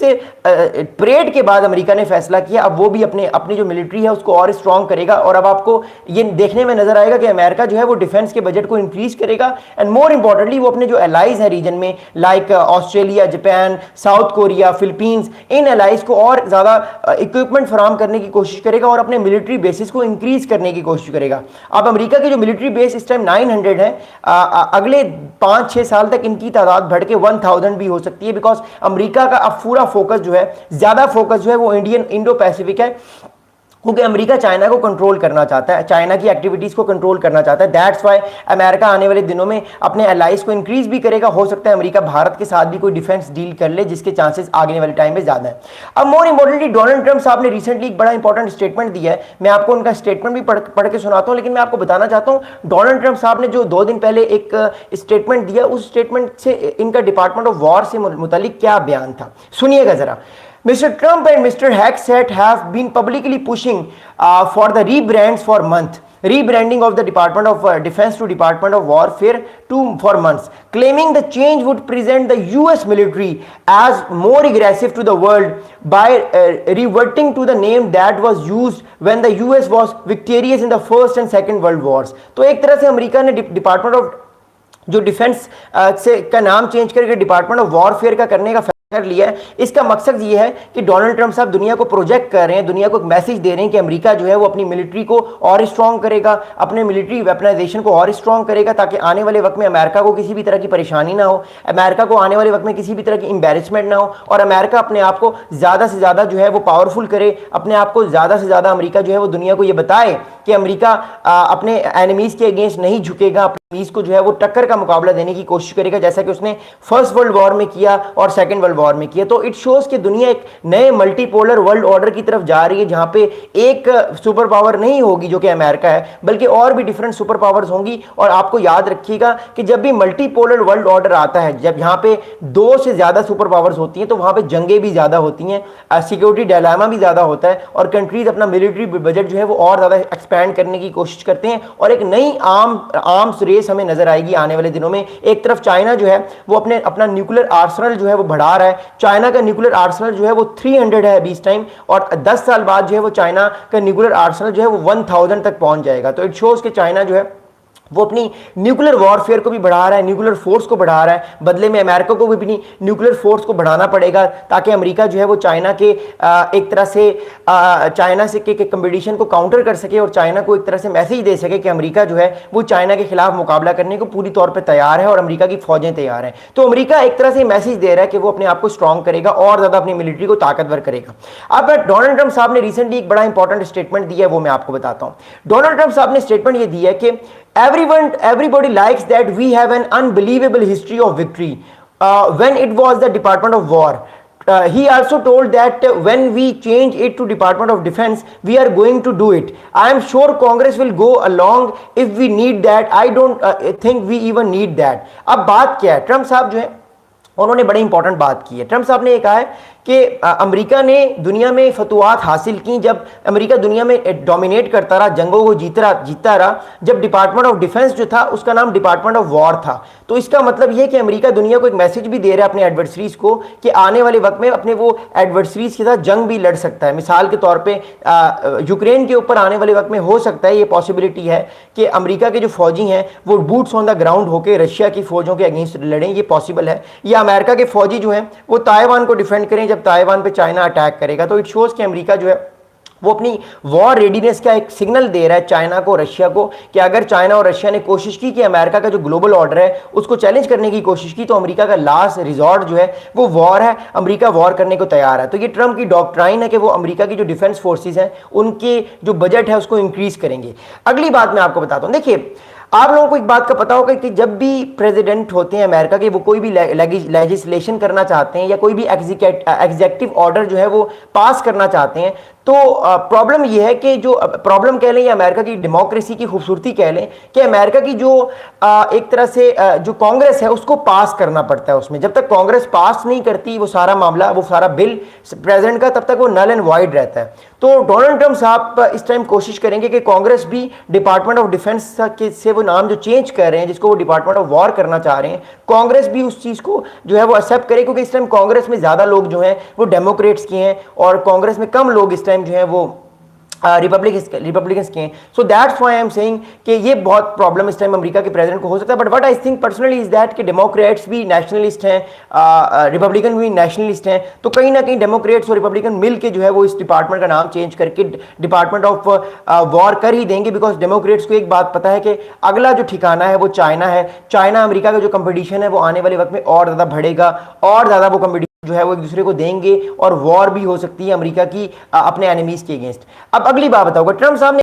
से परेड के बाद अमेरिका ने फैसला किया अब वो भी अपनी जो मिलिट्री है उसको और स्ट्रांग करेगा। और अब आपको ये देखने में नजर आएगा कि अमेरिका जो है वो डिफेंस के बजट को इंक्रीज करेगा एंड मोर इंपॉर्टेंटली वो अपने जो एलाइज है रीजन में like Australia, Japan, South Korea, Philippines, इन एलाइज को और ज्यादा इक्विपमेंट फराहम करने की कोशिश करेगा और अपने मिलिट्री बेसिस को इंक्रीज करने की कोशिश करेगा। अब अमेरिका की जो मिलिट्री बेस इस टाइम 900 है, अगले 5-6 साल तक इनकी तादाद बढ़ के 1000 भी हो सकती है, बिकॉज अमेरिका का अब पूरा फोकस जो है, ज्यादा फोकस जो है वो इंडो पैसिफिक है, क्योंकि अमेरिका चाइना को कंट्रोल करना चाहता है, चाइना की एक्टिविटीज को कंट्रोल करना चाहता है। दैट्स व्हाई अमेरिका आने वाले दिनों में अपने एलाइज को इंक्रीज भी करेगा। हो सकता है अमेरिका भारत के साथ भी कोई डिफेंस डील कर ले, जिसके चांसेस आगे वाले टाइम में ज्यादा है। अब मोर इंपॉर्टेंटली डोनाल्ड ट्रंप साहब ने रिसेंटली एक बड़ा इंपॉर्टेंट स्टेटमेंट दिया है। मैं आपको उनका स्टेटमेंट भी पढ़ के सुनाता हूं, लेकिन मैं आपको बताना चाहता हूं डोनाल्ड ट्रंप साहब ने जो 2 दिन पहले एक स्टेटमेंट दिया, उस स्टेटमेंट से इनका डिपार्टमेंट ऑफ वॉर से मुतालिक क्या बयान था, सुनिएगा जरा। Mr. Trump and Mr. Hegseth have been publicly pushing for the rebrands for months. Rebranding of the Department of Defense to Department of Warfare for months, claiming the change would present the US military as more aggressive to the world by reverting to the name that was used when the US was victorious in the First and Second World Wars. तो एक तरह से America ने department of जो defence से का नाम change करके डिपार्टमेंट ऑफ वॉरफेयर का करने का कर लिया है। इसका मकसद ये है कि डोनाल्ड ट्रंप साहब दुनिया को प्रोजेक्ट कर रहे हैं, दुनिया को एक मैसेज दे रहे हैं कि अमेरिका जो है वो अपनी मिलिट्री को और स्ट्रांग करेगा, अपने मिलिट्री वेपनाइजेशन को और स्ट्रांग करेगा, ताकि आने वाले वक्त में अमेरिका को किसी भी तरह की परेशानी ना हो, अमेरिका को आने वाले वक्त में किसी भी तरह की एम्बेरसमेंट ना हो, और अमेरिका अपने आप को ज़्यादा से ज़्यादा जो है वो पावरफुल करे, अपने आप को ज़्यादा से ज़्यादा अमेरिका जो है वो दुनिया को ये बताए कि अमेरिका अपने एनिमीज़ के अगेंस्ट नहीं झुकेगा, अपने एनिमीज़ को जो है वो टक्कर का मुकाबला देने की कोशिश करेगा, जैसा कि उसने फर्स्ट वर्ल्ड वॉर में किया और सेकेंड वर्ल्ड वॉर में किया। तो इट शोज कि दुनिया एक नए मल्टीपोलर वर्ल्ड ऑर्डर की तरफ जा रही है, जहां पे एक सुपर पावर नहीं होगी जो कि अमेरिका है, बल्कि और भी डिफरेंट सुपर पावर्स होंगी। और आपको याद रखिएगा कि जब भी मल्टीपोलर वर्ल्ड ऑर्डर आता है, जब यहां पे 2 से ज्यादा सुपर पावर्स होती हैं, तो वहां पे जंगें भी ज्यादा होती हैं, सिक्योरिटी डायलामा भी ज्यादा होता है, और कंट्रीज अपना मिलिट्री बजट जो है वो और ज्यादा एक्सपैंड करने की कोशिश करते हैं, और एक नई आर्म्स रेस हमें नजर आएगी आने वाले दिनों में। एक तरफ चाइना जो है वो अपना न्यूक्लियर आर्सेनल जो है वो बढ़ा रहा है। चाइना का न्यूक्लियर आर्सेनल जो है वो 300 है अभी इस टाइम, और 10 साल बाद जो है वो चाइना का न्यूक्लियर आर्सेनल जो है वो 1000 तक पहुंच जाएगा। तो इट शोज कि चाइना जो है वो अपनी न्यूक्लियर वॉरफेयर को भी बढ़ा रहा है, न्यूक्लियर फोर्स को बढ़ा रहा है। बदले में अमेरिका को भी अपनी न्यूक्लियर फोर्स को बढ़ाना पड़ेगा, ताकि अमेरिका जो है वो चाइना के एक तरह से चाइना से के कंपटीशन को काउंटर कर सके, और चाइना को एक तरह से मैसेज दे सके कि अमेरिका जो है वो चाइना के खिलाफ मुकाबला करने को पूरी तौर पर तैयार है, और अमेरिका की फौजें तैयार हैं। तो अमेरिका एक तरह से मैसेज दे रहा है कि वो अपने आप को स्ट्रांग करेगा और ज्यादा अपनी मिलिट्री को ताकतवर करेगा। अब डोनाल्ड ट्रंप साहब ने रिसेंटली एक बड़ा इंपॉर्टेंट स्टेटमेंट दिया है, वो मैं आपको बताता हूं। डोनाल्ड ट्रंप साहब ने स्टेटमेंट ये दिया है कि everybody likes that we have an unbelievable history of victory when it was the Department of War. He also told that when we change it to Department of Defense, we are going to do it. I am sure Congress will go along if we need that. I don't think we even need that. अब बात क्या है, Trump साहब जो है उन्होंने बड़ी important बात की है। ट्रंप साहब ने ये कहा है कि अमेरिका ने दुनिया में फतवात हासिल की, जब अमेरिका दुनिया में डोमिनेट करता रहा, जंगों को जीतता रहा, जब डिपार्टमेंट ऑफ डिफेंस जो था उसका नाम डिपार्टमेंट ऑफ वॉर था। तो इसका मतलब यह कि अमेरिका दुनिया को एक मैसेज भी दे रहा है अपने एडवर्सरीज को कि आने वाले वक्त में अपने वो एडवर्सरीज के साथ जंग भी लड़ सकता है। मिसाल के तौर पर यूक्रेन के ऊपर आने वाले वक्त में हो सकता है, ये पॉसिबिलिटी है कि अमेरिका के जो फौजी हैं वो बूट्स ऑन द ग्राउंड होकर रशिया की फौजों के अगेंस्ट लड़ें, ये पॉसिबल है। या अमेरिका के फौजी जो हैं वो ताइवान को डिफेंड करें जब ताइवान पे चाइना अटैक करेगा। तो इट शोज कि अमेरिका जो है वो अपनी वॉर रेडीनेस का एक सिग्नल दे रहा है चाइना को, रशिया को, कि अगर चाइना और रशिया ने कोशिश की कि अमेरिका का जो ग्लोबल ऑर्डर है उसको चैलेंज करने की कोशिश की, तो अमेरिका का लास्ट रिजॉर्ट जो है वो वॉर है, अमेरिका वॉर करने को तैयार है। तो ये ट्रंप की डॉक्ट्राइन है कि वो अमेरिका की जो डिफेंस फोर्सेस हैं उनके जो बजट है उसको इंक्रीज करेंगे। अगली बात मैं आपको बताता हूँ, देखिए आप लोगों को एक बात का पता होगा कि जब भी प्रेसिडेंट होते हैं अमेरिका के, वो कोई भी लेजिस्लेशन करना चाहते हैं या कोई भी एग्जीक्यूटिव ऑर्डर जो है वो पास करना चाहते हैं, तो प्रॉब्लम यह है कि जो प्रॉब्लम कह लें या अमेरिका की डेमोक्रेसी की खूबसूरती कह लें कि अमेरिका की जो एक तरह से जो कांग्रेस है उसको पास करना पड़ता है। उसमें जब तक कांग्रेस पास नहीं करती वो सारा मामला, वो सारा बिल प्रेसिडेंट का, तब तक वो नल एंड वाइड रहता है। तो डोनाल्ड ट्रंप साहब इस टाइम कोशिश करेंगे कि कांग्रेस भी डिपार्टमेंट ऑफ डिफेंस के से वो नाम जो चेंज कर रहे हैं, जिसको वो डिपार्टमेंट ऑफ वॉर करना चाह रहे हैं, कांग्रेस भी उस चीज़ को जो है वो एक्सेप्ट करे, क्योंकि इस टाइम कांग्रेस में ज़्यादा लोग जो हैं वो डेमोक्रेट्स के हैं और कांग्रेस में कम लोग इस टाइम जो है वो रिपब्लिकन्स के हैं। So that's why I am saying कि ये बहुत प्रॉब्लम इस टाइम अमेरिका के प्रेसिडेंट को हो सकता है। But what I think personally is that कि डेमोक्रेट्स भी नेशनलिस्ट हैं, रिपब्लिकन भी नेशनलिस्ट हैं, तो कहीं ना कहीं डेमोक्रेट्स और रिपब्लिकन मिल के जो है वो इस डिपार्टमेंट का नाम चेंज करके डिपार्टमेंट ऑफ वॉर कर ही देंगे। बिकॉज डेमोक्रेट्स को एक बात पता है कि अगला जो ठिकाना है वो चाइना है। चाइना अमेरिका का जो कंपटीशन है वो आने वाले वक्त में और ज़्यादा बढ़ेगा, और ज़्यादा वो कंपटीशन जो है वो एक दूसरे को देंगे और वॉर भी हो सकती है अमेरिका की अपने एनिमीज के अगेंस्ट। अब अगली बात बताऊंगा, ट्रम्प साहब ने